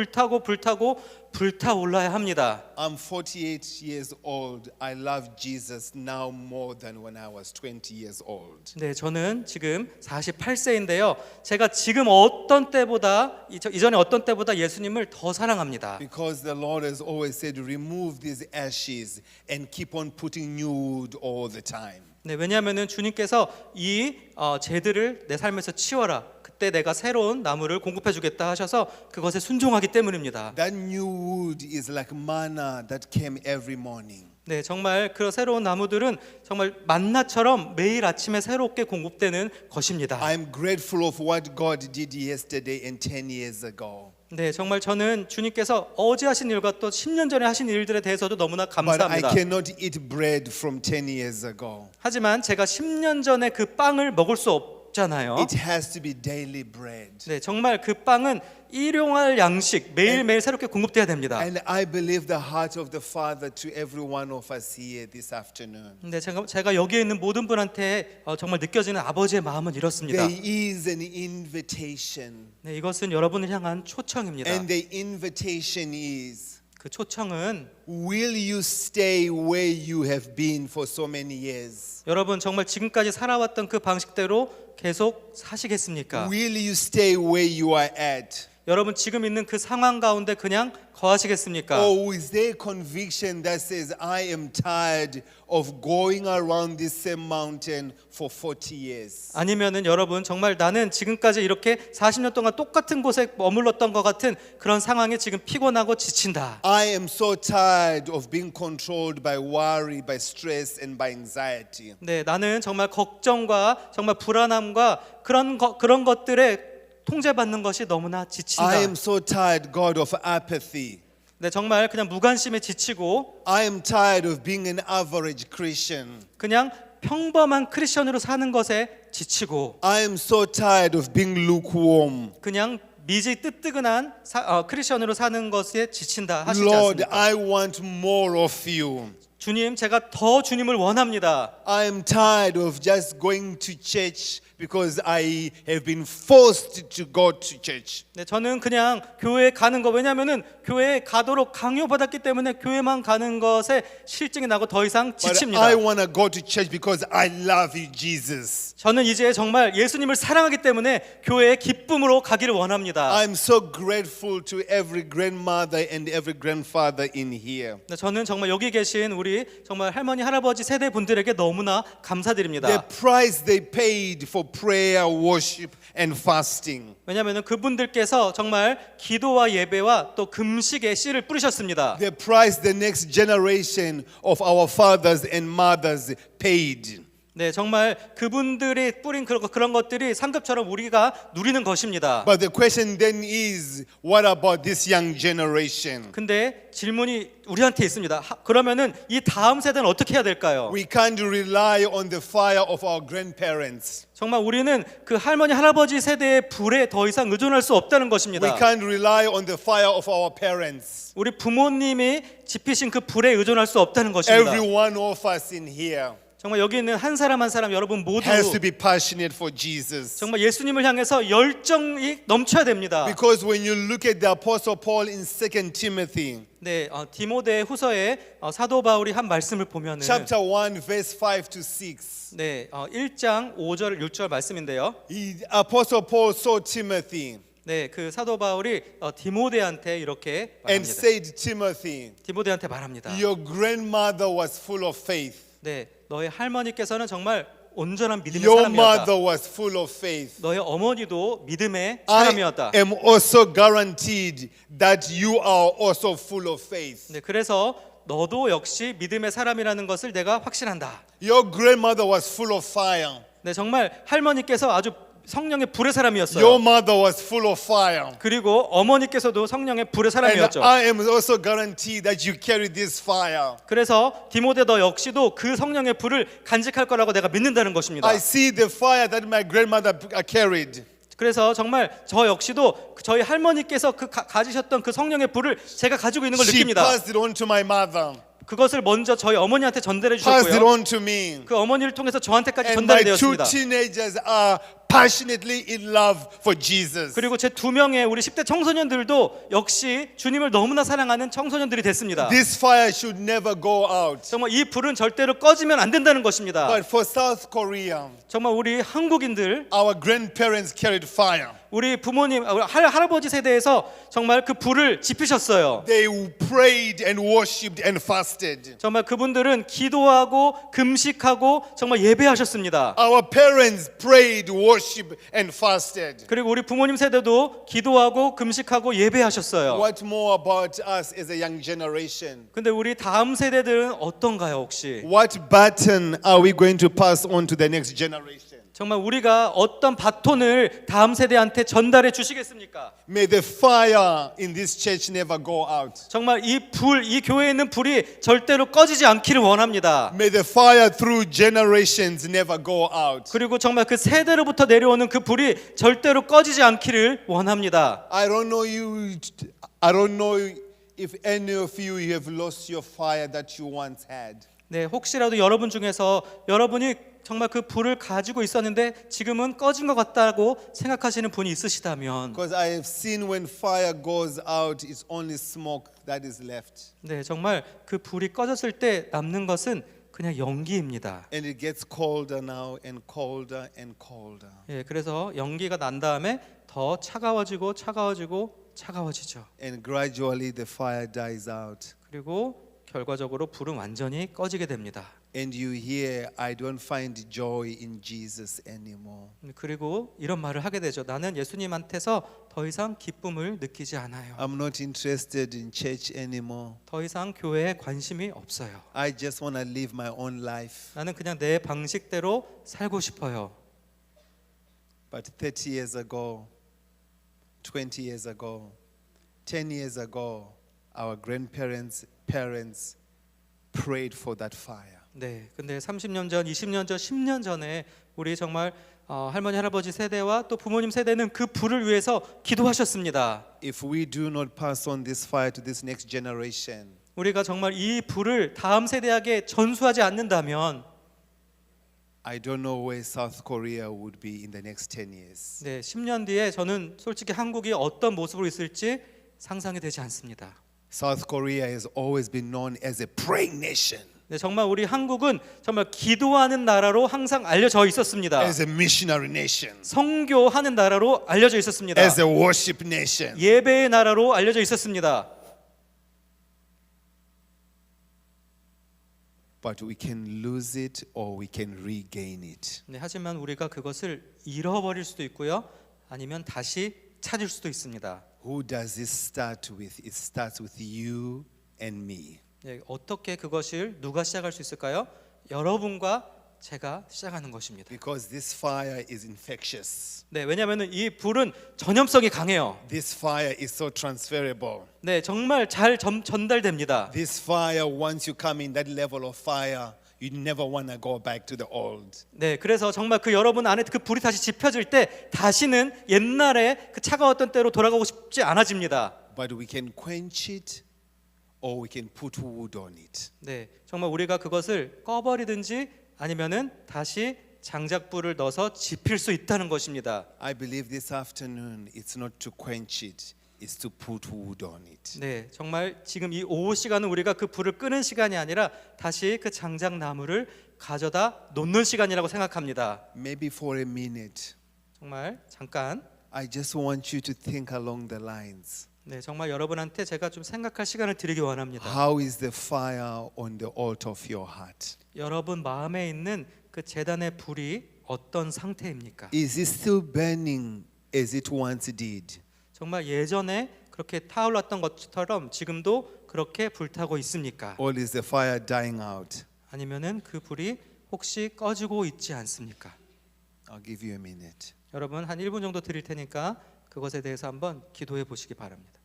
불타올라야 합니다. I'm 48 years old. I love Jesus now more than when I was 20 years old. 네, 저는 지금 48세인데요. 제가 지금 어떤 때보다 이전에 어떤 때보다 예수님을 더 사랑합니다. Because the Lord has always said, remove these ashes and keep on putting new wood all the time. 네, 왜냐하면은 주님께서 이 재들을 내 삶에서 치워라. 그때 내가 새로운 나무를 공급해 주겠다 하셔서 그것에 순종하기 때문입니다. That new wood is like manna that came every morning. 네, 정말 그 새로운 나무들은 정말 만나처럼 매일 아침에 새롭게 공급되는 것입니다. I'm grateful of what God did yesterday and 10 years ago. 네, 정말 저는 주님께서 어제 하신 일과 또 10년 전에 하신 일들에 대해서도 너무나 But I 감사합니다. cannot eat bread from 10 years ago. 하지만 제가 10년 전에 그 빵을 먹을 수 없잖아요. It has to be daily bread. 네, 정말 그 빵은 일용할 양식 매일매일 새롭게 공급돼야 됩니다. And I believe the heart of the Father to every one of us here this afternoon. 네, 제가 여기에 있는 모든 분한테 정말 느껴지는 아버지의 마음은 이렇습니다. There is an invitation. 네, 이것은 여러분을 향한 초청입니다. And the invitation is, 그 초청은 will you stay where you have been for so many years? 여러분 정말 지금까지 살아왔던 그 방식대로 계속 사시겠습니까? Will you stay where you are at? 여러분 지금 있는 그 상황 가운데 그냥 거하시겠습니까? Or is there conviction that says, I am tired of going around this same mountain for 40 years? 아니면은 여러분 정말 나는 지금까지 이렇게 40년 동안 똑같은 곳에 머물렀던 것 같은 그런 상황에 지금 피곤하고 지친다. I am so tired of being controlled by worry, by stress, and by anxiety. 네, 나는 정말 걱정과 정말 불안함과 그런 것들에 통제받는 것이 너무나 지친다. I am so tired, God, of apathy. 네, 정말 그냥 무관심에 지치고 I am tired of being an average Christian. 그냥 평범한 크리스천으로 사는 것에 지치고 I am so tired of being lukewarm. 그냥 미지 뜨뜨근한 크리스천으로 사는 것에 지친다 하시지 Lord, 않습니까? I want more of you. 주님, 제가 더 주님을 원합니다. I am tired of just going to church because I have been forced to go to church. 네, 저는 그냥 교회에 가는 거 왜냐하면은 교회에 가도록 강요받았기 때문에 교회만 가는 것에 실증이 나고 더 이상 But 지칩니다. I want to go to church because I love you, Jesus. 저는 이제 정말 예수님을 사랑하기 때문에 교회에 기쁨으로 가기를 원합니다. I'm so grateful to every grandmother and every grandfather in here. 네, 저는 정말 여기 계신 우리 부모님들이 정말 할머니 할아버지 세대 분들에게 너무나 감사드립니다. The price they paid for prayer, worship, and fasting. 왜냐하면 그분들께서 정말 기도와 예배와 또 금식의 씨를 뿌리셨습니다. The price the next generation of our fathers and mothers paid. 네, 정말 그분들이 뿌린 그런 것들이 상급처럼 우리가 누리는 것입니다. But the question then is, what about this young generation? 근데 질문이 우리한테 있습니다. 그러면은 이 다음 세대는 어떻게 해야 될까요? We can't rely on the fire of our grandparents. 정말 우리는 그 할머니 할아버지 세대의 불에 더 이상 의존할 수 없다는 We 것입니다. can't rely on the fire of our parents. 우리 부모님이 지피신 그 불에 의존할 수 없다는 것입니다. Every one of us in here 정말 여기 있는 한 사람 한 사람 여러분 모두 has to be passionate for Jesus. 정말 예수님을 향해서 열정이 넘쳐야 됩니다. Because when you look at the Apostle Paul in 2 Timothy, 네, 디모데 후서에 사도 바울이 한 말씀을 보면은 chapter 1, verse 5 to 6, 네, 1장 5절 6절 말씀인데요. Apostle Paul saw Timothy 네, 그 사도 바울이 디모데한테 이렇게 and 말합니다. said, Timothy, 디모데한테 말합니다. your grandmother was full of faith. 네, 너의 할머니께서는 정말 온전한 믿음의 Your 사람이었다. mother was full of faith. 너의 어머니도 믿음의 I 사람이었다. am also guaranteed that you are also full of faith. 네, 그래서 너도 역시 믿음의 사람이라는 것을 내가 확신한다. Your grandmother was full of fire. 네, 정말 할머니께서 아주 성령의 불의 Your 사람이었어요. mother was full of fire. 그리고 어머니께서도 성령의 불의 And 사람이었죠. I am also guaranteed that you carry this fire. 그래서 디모데 너 역시도 그 성령의 불을 간직할 거라고 내가 믿는다는 것입니다. I see the fire that my grandmother carried. 그래서 정말 저 역시도 저희 할머니께서 가지셨던 그 성령의 불을 제가 가지고 있는 걸 She 느낍니다. passed it on to my mother, 그것을 먼저 저희 어머니한테 전달해 passed it 주셨고요. on to me. 그 어머니를 통해서 저한테까지 And my two 전달되었습니다. teenagers are passionately in love for Jesus. 그리고 제 두 명의 우리 10대 청소년들도 역시 주님을 너무나 사랑하는 청소년들이 됐습니다. This fire should never go out. 정말 이 불은 절대로 꺼지면 안 된다는 것입니다. But for South Korea, 정말 우리 한국인들, our grandparents carried fire. 우리 부모님, 할아버지 세대에서 정말 그 불을 지피셨어요. They prayed and worshipped and fasted. 정말 그분들은 기도하고 금식하고 정말 예배하셨습니다. Our parents prayed, worshipped, and fasted. 그리고 우리 부모님 세대도 기도하고 금식하고 예배하셨어요. What more about us as a young generation? 근데 우리 다음 세대들은 어떤가요, 혹시? What baton are we going to pass on to the next generation? 정말 우리가 어떤 바톤을 다음 세대한테 전달해 주시겠습니까? May the fire in this church never go out. 정말 이 교회에 있는 불이 절대로 꺼지지 않기를 원합니다. May the fire through generations never go out. 그리고 정말 그 세대로부터 내려오는 그 불이 절대로 꺼지지 않기를 원합니다. I don't know if any of you have lost your fire that you once had. 네, 혹시라도 여러분 중에서 여러분이 정말 그 불을 가지고 있었는데 지금은 꺼진 것 같다고 생각하시는 분이 있으시다면, Because I have seen when fire goes out, it's only smoke that is left. 네, 정말 그 불이 꺼졌을 때 남는 것은 그냥 연기입니다. And it gets colder now and colder and colder. 예, 그래서 연기가 난 다음에 더 차가워지고 차가워지죠. And gradually the fire dies out. 그리고 결과적으로 불은 완전히 꺼지게 됩니다. And you hear, I don't find joy in Jesus anymore. 그리고 이런 말을 하게 되죠. 나는 예수님한테서 더 이상 기쁨을 느끼지 않아요. I'm not interested in church anymore. 더 이상 교회에 관심이 없어요. I just want to live my own life. 나는 그냥 내 방식대로 살고 싶어요. But 30 years ago, 20 years ago, 10 years ago, our grandparents, parents prayed for that fire. 네, 근데 30년 전, 20년 전, 10년 전에 우리 정말 할머니 할아버지 세대와 또 부모님 세대는 그 불을 위해서 기도하셨습니다. If we do not pass on this fire to this next generation, 우리가 정말 이 불을 다음 세대에게 전수하지 않는다면, I don't know where South Korea would be in the next 10 years. 네, 10년 뒤에 저는 솔직히 한국이 어떤 모습으로 있을지 상상이 되지 않습니다. South Korea has always been known as a praying nation, 네, 정말 우리 한국은 정말 기도하는 나라로 항상 알려져 있었습니다. as a missionary nation, 선교하는 나라로 알려져 있었습니다. as a worship nation. 예배의 나라로 알려져 있었습니다. but we can lose it or we can regain it. 네, 하지만 우리가 그것을 잃어버릴 수도 있고요. 아니면 다시 찾을 수도 있습니다. Who does this start with? It starts with you and me. 네, 어떻게 그것을 누가 시작할 수 있을까요? 여러분과 제가 시작하는 것입니다. Because this fire is infectious. 네, 왜냐하면 이 불은 전염성이 강해요. This fire is so transferable. 네, 정말 잘 전달됩니다. This fire, once you come in that level of fire, you never want to go back to the old. 네, 그래서 정말 그 여러분 안에 그 불이 다시 지펴질 때 다시는 옛날에 그 차가웠던 때로 돌아가고 싶지 않아집니다. But we can quench it or we can put wood on it. 네, 정말 우리가 그것을 꺼버리든지 아니면은 다시 장작불을 넣어서 지필 수 있다는 것입니다. I believe this afternoon it's not to quench it, it's to put wood on it. 네, 정말 지금 이 오후 시간은 우리가 그 불을 끄는 시간이 아니라 다시 그 장작나무를 가져다 놓는 시간이라고 생각합니다. Maybe for a minute, 정말 잠깐, I just want you to think along the lines. 네, 정말 여러분한테 제가 좀 생각할 시간을 드리기 원합니다. How is the fire on the altar of your heart? 여러분 마음에 있는 그 제단의 불이 어떤 상태입니까? Is it still burning as it once did? 정말 예전에 그렇게 타올랐던 것처럼 지금도 그렇게 불타고 있습니까? Or is the fire dying out? 아니면은 그 불이 혹시 꺼지고 있지 않습니까? I'll give you a minute. 여러분 한 1분 정도 드릴 테니까 그것에 대해서 한번 기도해 보시기 바랍니다.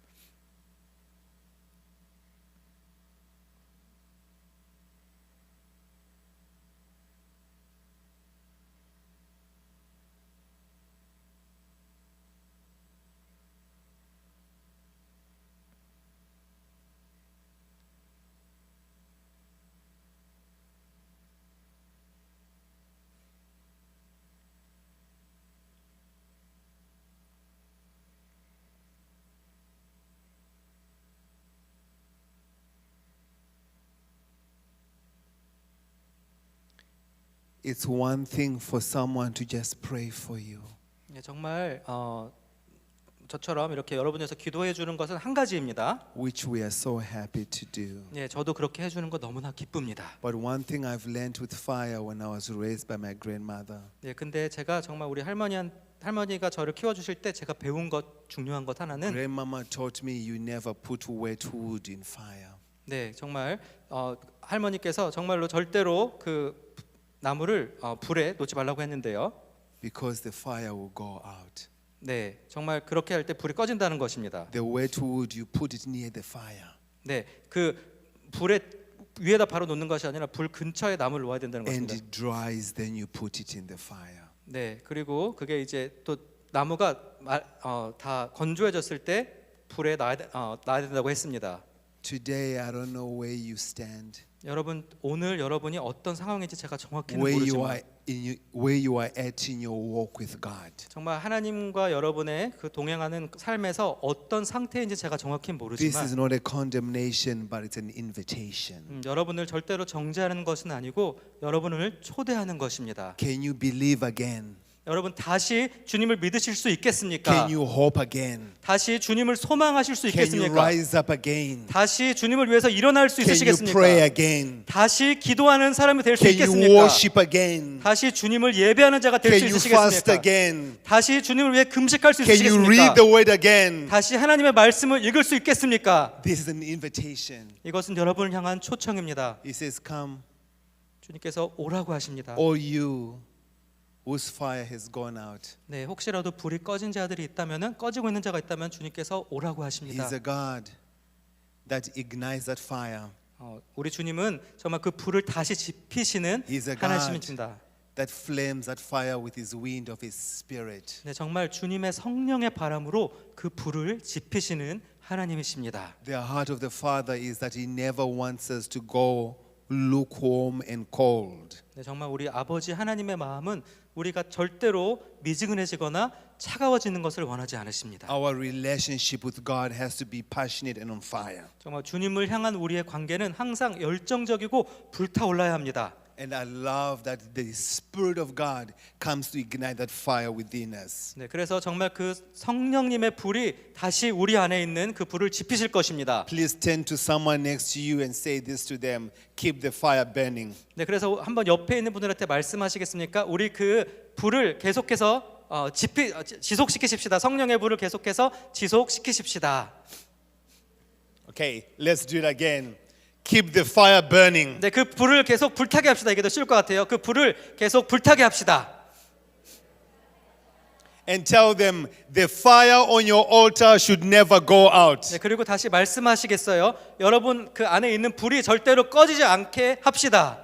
It's one thing for someone to just pray for you. 네, 정말 저처럼 이렇게 여러분에서 기도해 주는 것은 한 가지입니다. Which we are so happy to do. 네, 저도 그렇게 해주는 거 너무나 기쁩니다. But one thing I've learned with fire when I was raised by my grandmother, 네, 근데 제가 정말 우리 할머니가 저를 키워주실 때 제가 배운 것 중요한 것 하나는 grandmama taught me you never put wet wood in fire. 네, 정말 할머니께서 정말로 절대로 그 나무를 불에 놓지 말라고 했는데요. Because the fire will go out. 네, 정말 그렇게 할 때 불이 꺼진다는 것입니다. The wet wood, you put it near the fire. 네, 그 불에 위에다 바로 놓는 것이 아니라 불 근처에 나무를 놓아야 된다는 And 것입니다. it dries, then you put it in the fire. 네, 그리고 그게 이제 또 나무가 다 건조해졌을 때 불에 놔야 된다고 했습니다. Today, I don't know where you stand, 여러분 오늘 여러분이 어떤 상황인지 제가 정확히는 where 모르지만 you are at in your walk with God. 정말 하나님과 여러분의 그 동행하는 삶에서 어떤 상태인지 제가 정확히 This is 모르지만 not a condemnation, but it's an invitation. 여러분을 절대로 정죄하는 것은 아니고 여러분을 초대하는 것입니다. Can you believe again? 여러분 다시 주님을 믿으실 수 있겠습니까? Can you hope again? 다시 주님을 소망하실 수 Can you 있겠습니까? rise up again? 다시 주님을 위해서 일어날 수 Can you 있으시겠습니까? pray again? 다시 기도하는 사람이 될 수 Can you 있겠습니까? worship again? 다시 주님을 예배하는 자가 될 수 Can you fast 있으시겠습니까? again? 다시 주님을 위해 금식할 수 Can you read 있으시겠습니까? the word again? 다시 하나님의 말씀을 읽을 수 있겠습니까? This is an invitation. 이것은 여러분을 향한 초청입니다. He says, come, 주님께서 오라고 하십니다. all you whose fire has gone out. 네, 혹시라도 불이 꺼진 자들이 있다면은 꺼지고 있는 자가 있다면 주님께서 오라고 하십니다. He's a God that ignites that fire. 우리 주님은 정말 그 불을 다시 지피시는 He's a God 하나님이십니다. that flames that fire with his wind of his spirit. 네, 정말 주님의 성령의 바람으로 그 불을 지피시는 하나님이십니다. The heart of the Father is that he never wants us to go lukewarm and cold. 네, 정말 우리 아버지 하나님의 마음은 우리가 절대로 미지근해지거나 차가워지는 것을 원하지 않으십니다. Our relationship with God has to be passionate and on fire. 정말 주님을 향한 우리의 관계는 항상 열정적이고 불타올라야 합니다. And I love that the Spirit of God comes to ignite that fire within us. 네, 그래서 정말 그 성령님의 불이 다시 우리 안에 있는 그 불을 지피실 것입니다. Please turn to someone next to you and say this to them. Keep the fire burning. 네, 그래서 한번 옆에 있는 분들한테 말씀하시겠습니까? 우리 그 불을 계속해서 지속시키십시다. 성령의 불을 계속해서 지속시키십시다. Okay, let's do it again. Keep the fire burning. 네, 그 불을 계속 불타게 합시다. 이게 더 쉬울 것 같아요. 그 불을 계속 불타게 합시다. And tell them the fire on your altar should never go out. 네, 그리고 다시 말씀하시겠어요? 여러분 그 안에 있는 불이 절대로 꺼지지 않게 합시다.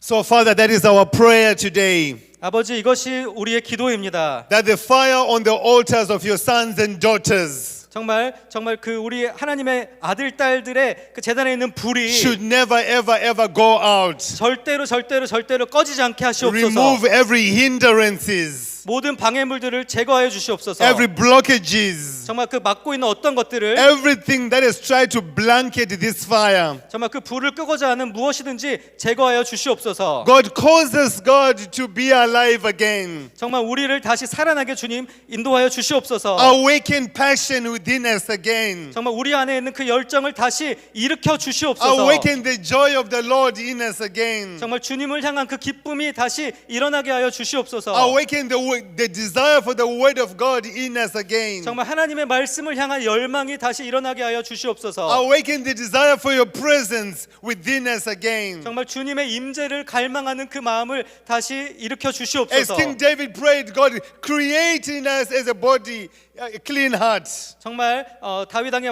So Father, that is our prayer today. 아버지, 이것이 우리의 기도입니다. That the fire on the altars of your sons and daughters 정말 그 우리 하나님의 아들 딸들의 그 재단에 있는 불이 should never ever go out. 절대로 꺼지지 않게 하시옵소서. Remove every hindrances, 모든 방해물들을 제거하여 주시옵소서. every blockages, 정말 그 막고 있는 어떤 것들을 everything that has tried to blanket this fire. 정말 그 불을 끄고자 하는 무엇이든지 제거하여 주시옵소서. God causes God to be alive again. 정말 우리를 다시 살아나게 주님 인도하여 주시옵소서. Awaken passion within us again. 정말 우리 안에 있는 그 열정을 다시 일으켜 주시옵소서. Awaken the joy of the Lord in us again. 정말 주님을 향한 그 기쁨이 다시 일어나게 하여 주시옵소서. Awaken the desire for the word of God in us again. 정말 하나님의 말씀을 향한 열망이 다시 일어나게 하여 주시옵소서. Awaken the desire for your presence within us again. 정말 주님의 임재를 갈망하는 그 마음을 다시 일으켜 As 주시옵소서. King David prayed, God create in us as a body a clean heart. 정말 다윗 왕이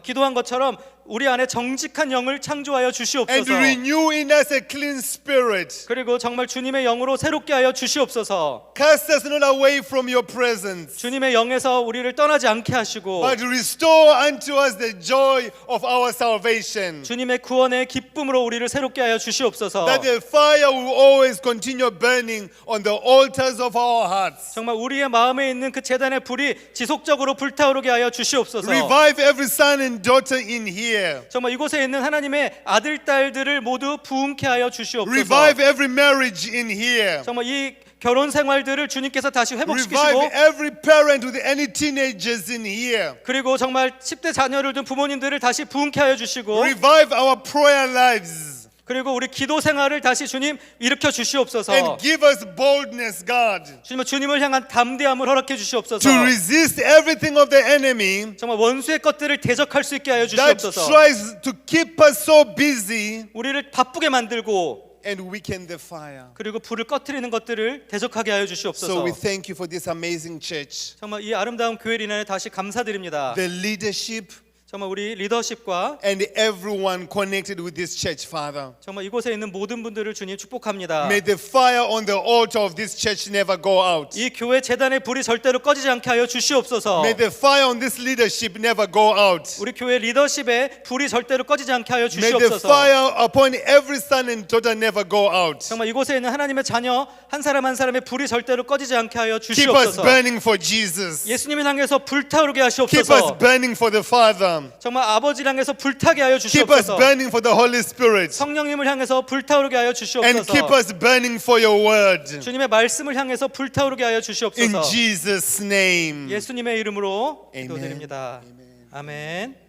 기도한 것처럼 우리 안에 정직한 영을 창조하여 And 주시옵소서. renew in us a clean spirit. 그리고 정말 주님의 영으로 새롭게 하여 주시옵소서. Cast us not away from your presence, 주님의 영에서 우리를 떠나지 않게 하시고 but restore unto us the joy of our salvation. 주님의 구원의 기쁨으로 우리를 새롭게 하여 주시옵소서. That the fire will always continue burning on the altars of our hearts. 정말 우리의 마음에 있는 그 제단의 불이 지속적으로 불타오르게 하여 주시옵소서. Revive every son and daughter in here. 정말 이곳에 있는 하나님의 아들 딸들을 모두 부흥케 하여 주시옵소서. Revive every marriage in here. 정말 이 결혼 생활들을 주님께서 다시 회복시키시고 Revive every parent with any teenagers in here. 그리고 정말 10대 자녀를 둔 부모님들을 다시 부흥케 하여 주시고 Revive our prayer lives. 그리고 우리 기도 생활을 다시 주님 일으켜 주시옵소서. And give us boldness, God, 주님을 향한 담대함을 허락해 주시옵소서. to resist everything of the enemy 정말 원수의 것들을 대적할 수 있게 하여 that 주시옵소서. tries to keep us so busy 우리를 바쁘게 만들고 and weaken the fire. 그리고 불을 꺼트리는 것들을 대적하게 하여 주시옵소서. So we thank you for this amazing church. 정말 이 아름다운 교회를 인하여 다시 감사드립니다. The leadership 정말 우리 리더십과 and everyone connected with this church, Father. 정말 이곳에 있는 모든 분들을 주님 축복합니다. May the fire on the altar of this church never go out. 이 교회 재단의 불이 절대로 꺼지지 않게 하여 주시옵소서. May the fire on this leadership never go out. 우리 교회 리더십에 불이 절대로 꺼지지 않게 하여 May the 주시옵소서. fire upon every son and daughter never go out. 정말 이곳에 있는 하나님의 자녀 한 사람 한 사람의 불이 절대로 꺼지지 않게 하여 Keep us 주시옵소서. burning for Jesus. 예수님을 향해서 불타오르게 Keep us 하시옵소서. burning for the Father. 정말 아버지를 향해서 불타게 하여 Keep us 주시옵소서. burning for the Holy Spirit. 성령님을 향해서 불타오르게 하여 And keep 주시옵소서. us burning for your word. 주님의 말씀을 향해서 불타오르게 하여 In 주시옵소서. Jesus' name. 예수님의 이름으로 Amen. 기도드립니다. 아멘.